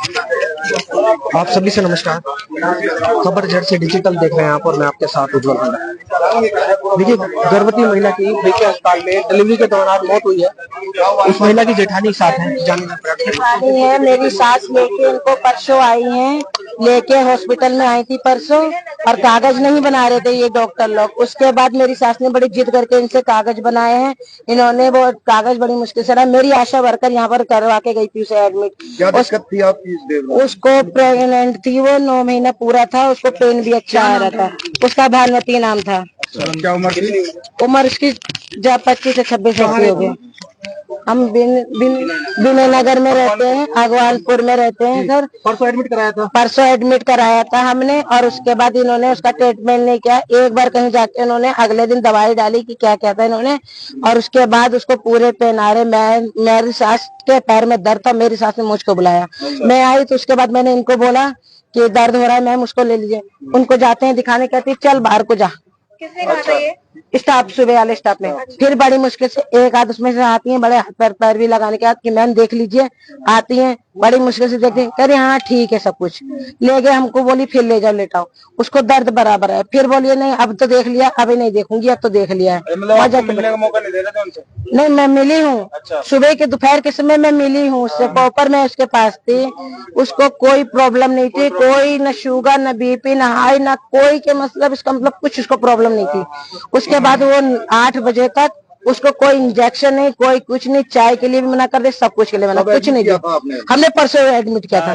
आप सभी से नमस्कार। खबर जेड से डिजिटल देख रहे हैं यहाँ पर, मैं आपके साथ उज्जवल हूँ। देखिए, गर्भवती महिला की बीके अस्पताल में डिलीवरी के दौरान मौत हुई है। उस महिला की जेठानी साथ है, जेठानी है मेरी सास लेके इनको परसों आई हैं, लेके हॉस्पिटल में आई थी परसों, और कागज नहीं बना रहे थे ये डॉक्टर लोग। उसके बाद मेरी सास ने बड़ी जिद करके इनसे कागज बनाए हैं। इन्होंने वो कागज बड़ी मुश्किल से, मेरी आशा वर्कर यहाँ पर करवा के गई थी उसे एडमिट। क्या दिक्कत थी आपकी? उसको प्रेग्नेंट थी, वो 9 महीना पूरा था, उसको पेन भी अच्छा आ रहा था। उसका भानुमति नाम था। क्या उम्र थी? उम्र उसकी 25 से 26 वर्ष की हो गई। हम विनय नगर में रहते हैं, अगवालपुर में रहते हैं सर। परसों एडमिट कराया था हमने, और उसके बाद इन्होंने उसका ट्रीटमेंट नहीं किया। एक बार कहीं जाके इन्होंने अगले दिन दवाई डाली कि क्या क्या था इन्होंने, और उसके बाद उसको पूरे पहनारे। मेरी सास के पैर में दर्द था, मेरी सास ने मुझको बुलाया। मैं आई तो उसके बाद मैंने इनको बोला कि दर्द हो रहा है मैम, उसको ले लीजिए। उनको जाते हैं दिखाने, कहती चल बाहर को जा। किसने कहा था ये? स्टाफ, सुबह वाले स्टाफ में। फिर बड़ी मुश्किल से एक आध उसमें से आती हैं, बड़े हाथ पैर भी लगाने के बाद कि मैम देख लीजिए। आती हैं, बड़ी मुश्किल से देखते हैं, कह रही हाँ ठीक है सब कुछ। ले गए हमको, बोली फिर ले जाओ लेटाओ। उसको दर्द बराबर है। फिर बोलिए नहीं अब तो देख लिया, अभी नहीं देखूंगी, अब तो देख लिया है। मिलने का मौका नहीं दे रहे थे उनसे? नहीं, मैं मिली हूँ। अच्छा। सुबह के दोपहर के समय मैं मिली हूँ उससे, प्रॉपर मैं उसके पास थी। उसको कोई प्रॉब्लम नहीं थी, कोई न शुगर न बीपी न हाई न कोई के मतलब इसका मतलब कुछ उसको प्रॉब्लम नहीं थी। उसके बाद वो 8 बजे तक उसको कोई इंजेक्शन नहीं, कोई कुछ नहीं। चाय के लिए भी मना कर दे, सब कुछ के लिए मना, कुछ नहीं दिया। हमने परसों एडमिट किया था।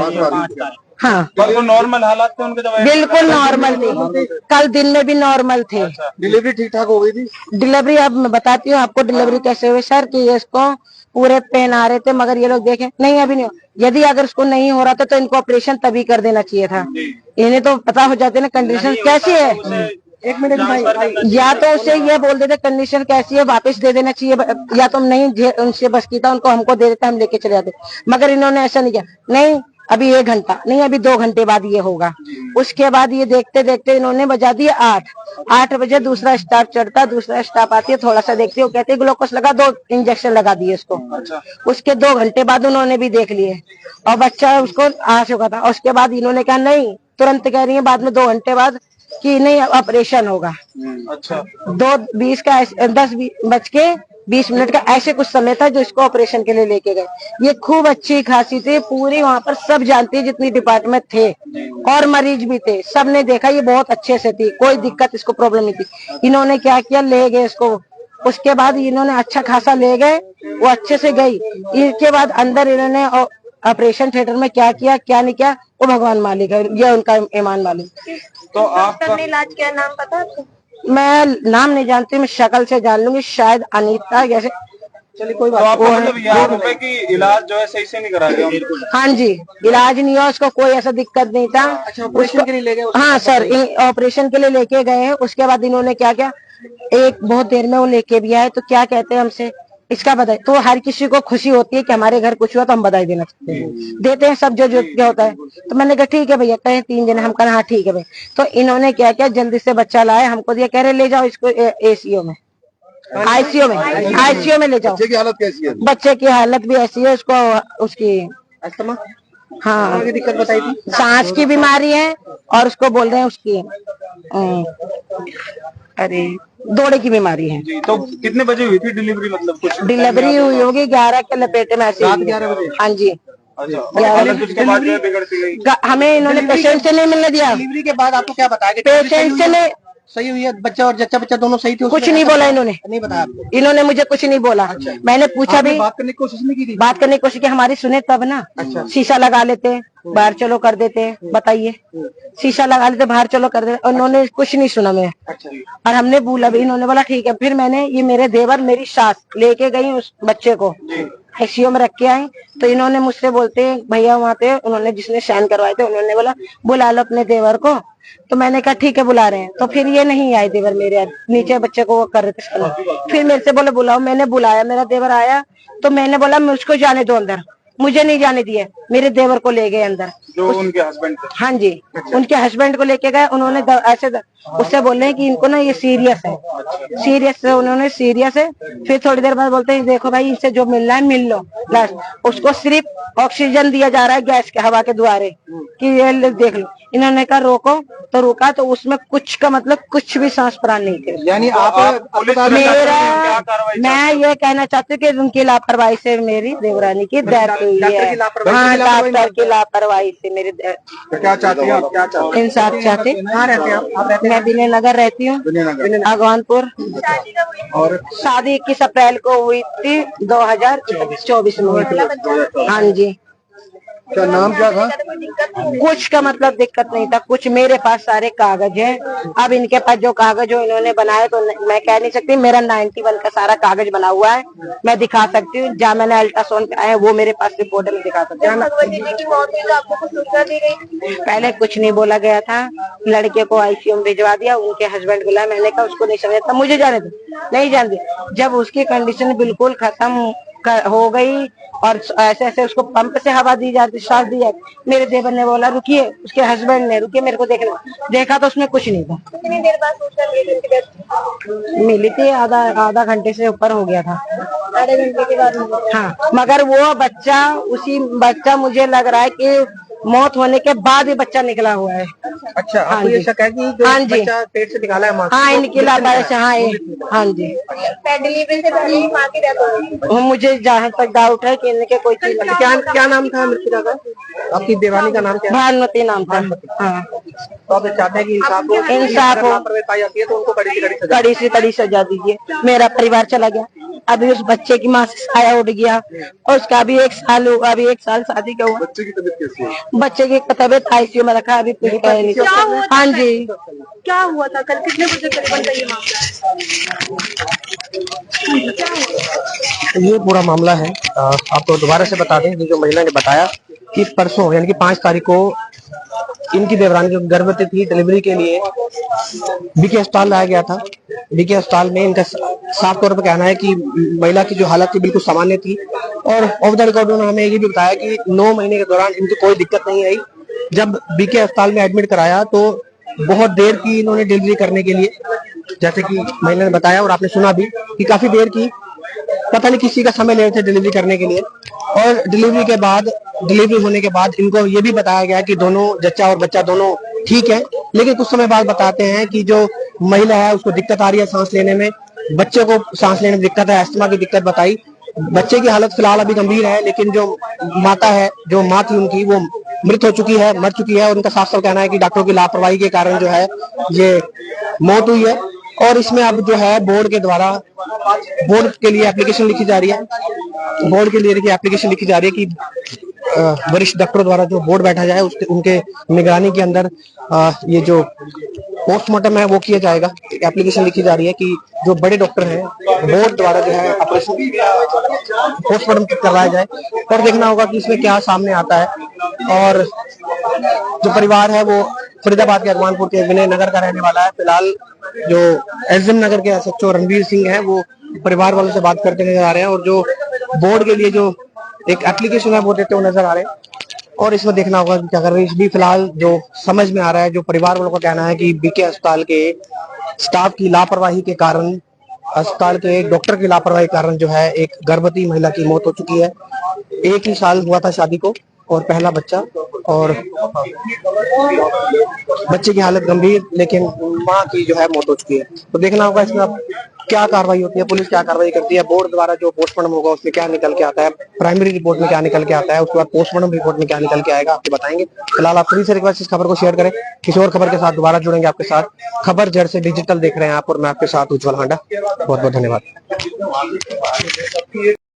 हाँ, तो नॉर्मल हालात थे उनके? दवाई बिल्कुल नॉर्मल थी, कल दिन में भी नॉर्मल थे। डिलीवरी ठीक ठाक हो गई थी? डिलीवरी अब मैं बताती हूँ आपको डिलीवरी कैसे हुई सर, कि ये इसको पूरे पहना रहे थे, मगर ये लोग देखे नहीं अभी नहीं। यदि अगर उसको नहीं हो रहा था तो इनको ऑपरेशन तभी कर देना चाहिए था। इन्हें तो पता हो जाते ना कंडीशन कैसी है। एक मिनट भाई, या तो उसे ये बोल देते कंडीशन कैसी है, वापस दे देना चाहिए, या तो नहीं उनसे बस की था, उनको हमको दे देते, हम लेके चले जाते। मगर इन्होंने ऐसा नहीं किया, नहीं अभी 1 घंटा नहीं, अभी 2 घंटे बाद ये होगा। उसके बाद ये देखते देखते इन्होंने बजा दिए 8 बजे दूसरा स्टाफ चढ़ता, दूसरा स्टाफ आती है, थोड़ा सा देखती है, वो कहते ग्लूकोज लगा, 2 इंजेक्शन लगा दिए इसको। उसके 2 घंटे बाद उन्होंने भी देख लिए, और बच्चा उसको आ चुका था। उसके बाद इन्होंने कहा नहीं, तुरंत कह रही है बाद में 2 घंटे बाद कि नहीं ऑपरेशन होगा। अच्छा। 2:20 का 10:20 का ऐसे कुछ समय था जो इसको ऑपरेशन के लिए लेके गए। ये खूब अच्छी खासी थी, पूरी वहाँ पर सब जानती है जितनी डिपार्टमेंट थे, और मरीज भी थे, सबने देखा ये बहुत अच्छे से थी, कोई दिक्कत इसको प्रॉब्लम नहीं थी। इन्होंने क्या किया, ले गए इसको। उसके बाद इन्होंने अच्छा खासा ले गए, वो अच्छे से गई। इसके बाद अंदर इन्होंने ऑपरेशन थिएटर में क्या किया क्या नहीं किया वो भगवान मालिक है, ये उनका ईमान मालिक। तो आपका इलाज क्या नाम पता आपको? मैं नाम नहीं जानती, मैं शक्ल से जान लूंगी, शायद अनीता जैसे। चलिए कोई बात। तो मतलब यहाँ रुपए की इलाज जो है सही से नहीं करा दिया? हाँ जी, इलाज नहीं हुआ उसको, कोई ऐसा दिक्कत नहीं था। अच्छा, ऑपरेशन के लिए ले गए? हाँ सर, ऑपरेशन के लिए लेके गए हैं। उसके बाद इन्होंने क्या किया, एक बहुत देर में वो लेके भी आए, तो क्या कहते हैं हमसे इसका बधाई। तो हर किसी को खुशी होती है कि हमारे घर कुछ हुआ तो हम बधाई देना चाहते हैं, देते हैं सब जो क्या होता है। तो मैंने कहा ठीक है भैया, कहे 3 जने, हम कहा हाँ ठीक है भाई। तो इन्होंने क्या किया, जल्दी से बच्चा लाए, हमको दिया, कह रहे ले जाओ इसको एसीओ में, आईसीयू में ले जाओ। बच्चे की हालत कैसी है? बच्चे की हालत भी ऐसी है, उसको उसकी अस्थमा, हाँ की दिक्कत बताई थी, सांस की बीमारी है, और उसको बोल रहे हैं उसकी अरे दौड़े की बीमारी है। जी, तो कितने बजे हुई थी डिलीवरी? मतलब कुछ डिलीवरी हुई होगी 11 के लपेटे में ऐसे। रात 11 बजे? हाँ जी। उसके बाद जो है बिगड़ती गई? हमें इन्होंने पेशेंट से नहीं मिलने दिया। डिलीवरी के बाद आपको क्या बताया? पेशेंट से नहीं, सही हुई है, बच्चा और जच्चा दोनों सही थे? कुछ नहीं बोला इन्होंने, नहीं बताया आपको? इन्होंने मुझे कुछ नहीं बोला। मैंने पूछा भी, बात करने की कोशिश नहीं की थी? बात करने की कोशिश की, हमारी सुने तब ना। शीशा लगा लेते, बाहर चलो कर देते, बताइए, शीशा लगा लेते, बाहर चलो कर देते। उन्होंने कुछ नहीं सुना मैं। और हमने बोला भी, इन्होंने बोला ठीक है। फिर मैंने, ये मेरे देवर मेरी सास लेके गई उस बच्चे को, आईसीयू में रख के आई। तो इन्होंने मुझसे बोलते भैया वहाँ पे उन्होंने जिसने साइन करवाए थे, उन्होंने बोला बुला लो अपने देवर को। तो मैंने कहा ठीक है बुला रहे हैं। तो फिर ये नहीं आए देवर मेरे, नीचे बच्चे को वो कर रहे थे। फिर मेरे से बोले बुलाओ, मैंने बुलाया, मेरा देवर आया। तो मैंने बोला मैं उसको जाने दो अंदर, मुझे नहीं जाने दिए, मेरे देवर को ले गए अंदर। जो उनके हस्बैंड थे। हाँ जी, उनके हस्बैंड को लेके गए। उन्होंने उससे बोल रहे हैं कि इनको ना ये सीरियस है, सीरियस है। उन्होंने सीरियस है। फिर थोड़ी देर बाद बोलते हैं देखो भाई इससे जो मिलना है मिल लो। बस उसको सिर्फ ऑक्सीजन दिया जा रहा है गैस के हवा के द्वारे कि ये देख लो। इन्होंने कहा रोको तो रुका, तो उसमें कुछ का मतलब कुछ भी सांस प्राण नहीं थे। यानी आप मैं ये कहना चाहती हूँ कि उनकी लापरवाही से मेरी देवरानी की डेथ हुई है। हाँ, डॉक्टर की लापरवाही से मेरी क्या चाहते हैं आप, क्या चाहते हैं? इंसाफ चाहते। कहाँ रहते हैं आप? मैं विनय नगर रहती हूँ, भगवानपुर। और शादी 21 अप्रैल को हुई थी, 2024 में हुई थी। हाँ जी। क्या नाम क्या था? कुछ का मतलब दिक्कत नहीं था कुछ। मेरे पास सारे कागज हैं। अब इनके पास जो कागज जो इन्होंने बनाए तो मैं कह नहीं सकती। मेरा 91 का सारा कागज बना हुआ है, मैं दिखा सकती हूँ। जहाँ मैंने अल्ट्रासाउंड आया वो मेरे पास रिपोर्ट में दिखा सकती हूँ। पहले कुछ नहीं बोला गया था। लड़के को आईसीयू में भिजवा दिया, उनके हस्बैंड को लाया। मैंने कहा उसको नहीं समझा था, मुझे जाने दो, नहीं जाने दो। जब उसकी कंडीशन बिल्कुल खत्म हो गई और ऐसे ऐसे उसको पंप से हवा दी जाती, सांस दी जाती, मेरे देवर ने बोला रुकिए, उसके हस्बैंड ने रुकिए मेरे को देखना। देखा तो उसमें कुछ नहीं था। कितनी देर बाद मिली थी, आधा घंटे से ऊपर हो गया था। आधे घंटे के बाद? हाँ, मगर वो बच्चा मुझे लग रहा है कि मौत होने के बाद ही बच्चा निकला हुआ है। अच्छा, हाँ आपको ये जी। शक है कि जो हाँ जी। बच्चा पेट से निकाला है माँ हाँ, इनकी लापरवाही से। हाँ जी। डिलीवरी से पहले ही माँ की डेथ हो गई। मुझे जहाँ तक डाउट है कि इनके कोई चीज क्या नाम था मृतका का? आपकी देवानी का नाम क्या है? भानुमती नाम था। हाँ, तो आप चाहते हैं कि इंसाफ हो, पाई जाती है तो उनको कड़ी से कड़ी सजा। कड़ी से कड़ी सजा दीजिए। मेरा परिवार चला गया, अभी उस बच्चे की माँ से साया उठ गया और उसका अभी 1 साल हुआ, अभी 1 साल शादी का हुआ। बच्चे की तबीयत कैसी है? बच्चे की तबीयत ICU में रखा, अभी कुछ कह नहीं सकते। हाँ जी। क्या हुआ था कल, कितने बजे करीबन का ये मामला है? ये पूरा मामला है। आपको दोबारा से बता दें, जो महिला ने बताया कि परसों यानी कि 5 तारीख को इनकी देवरानी जो गर्भवती थी, डिलीवरी के लिए बीके अस्पताल लाया गया था। बीके अस्पताल में इनका साफ तौर पर कहना है कि महिला की जो हालत थी बिल्कुल सामान्य थी और ऑफ द रिकॉर्ड उन्होंने हमें ये भी बताया कि 9 महीने के दौरान इनकी कोई दिक्कत नहीं आई। जब बीके अस्पताल में एडमिट कराया तो बहुत देर की इन्होंने डिलीवरी करने के लिए, जैसे कि महिला ने बताया और आपने सुना भी कि काफी देर की, पता नहीं किसी का समय ले रहे थे डिलीवरी करने के लिए। और डिलीवरी होने के बाद इनको ये भी बताया गया कि दोनों जच्चा और बच्चा दोनों ठीक है। लेकिन कुछ समय बाद बताते हैं कि जो महिला है उसको दिक्कत आ रही है सांस लेने में, बच्चे को सांस लेने में दिक्कत है, अस्थमा की दिक्कत बताई। बच्चे की हालत फिलहाल अभी गंभीर है, लेकिन जो माता है, जो माँ थी उनकी, वो मृत हो चुकी है, मर चुकी है। और उनका साफ साफ कहना है कि डॉक्टरों की लापरवाही के कारण जो है ये मौत हुई है। और इसमें अब जो है बोर्ड के द्वारा बोर्ड के लिए एप्लीकेशन लिखी जा रही है। बोर्ड के लिए एप्लीकेशन लिखी जा रही है कि वरिष्ठ डॉक्टरों द्वारा जो बोर्ड बैठा जाए उनके निगरानी के अंदर ये जो पोस्टमार्टम है वो किया जाएगा। एप्लीकेशन लिखी जा रही है कि जो बड़े डॉक्टर हैं बोर्ड द्वारा जो है ऑपरेशन पोस्टमार्टम करवाया जाए और देखना होगा कि इसमें क्या सामने आता है। और जो परिवार है वो फरीदाबाद के भगवानपुर के विनय नगर का रहने वाला है। फिलहाल जो SDM नगर के SHO रणवीर सिंह है वो परिवार वालों से बात करते नजर आ रहे हैं और जो बोर्ड के लिए जो एक एप्लीकेशन है वो देते हुए नजर आ रहे हैं। और इसमें देखना होगा कि क्या कर रहे हैं। इस भी फिलहाल जो समझ में आ रहा है, जो परिवार वालों का कहना है कि बीके अस्पताल के स्टाफ की लापरवाही के कारण, अस्पताल के डॉक्टर की लापरवाही के कारण जो है एक गर्भवती महिला की मौत हो चुकी है। 1 ही साल हुआ था शादी को और पहला बच्चा, और बच्चे की हालत गंभीर, लेकिन माँ की जो है मौत हो चुकी है। तो देखना होगा इसमें अब क्या कार्रवाई होती है, पुलिस क्या कार्रवाई करती है, बोर्ड द्वारा जो पोस्टमार्टम होगा उसमें क्या निकल के आता है, प्राइमरी रिपोर्ट में क्या निकल के आता है, उसके बाद पोस्टमार्टम रिपोर्ट में क्या निकल के आएगा आपको बताएंगे। फिलहाल आप सभी से रिक्वेस्ट इस खबर को शेयर करें। किसी और खबर के साथ दोबारा जुड़ेंगे आपके साथ। खबर जड़ से डिजिटल देख रहे हैं आप और मैं आपके साथ उज्जवल हांडा। बहुत बहुत धन्यवाद।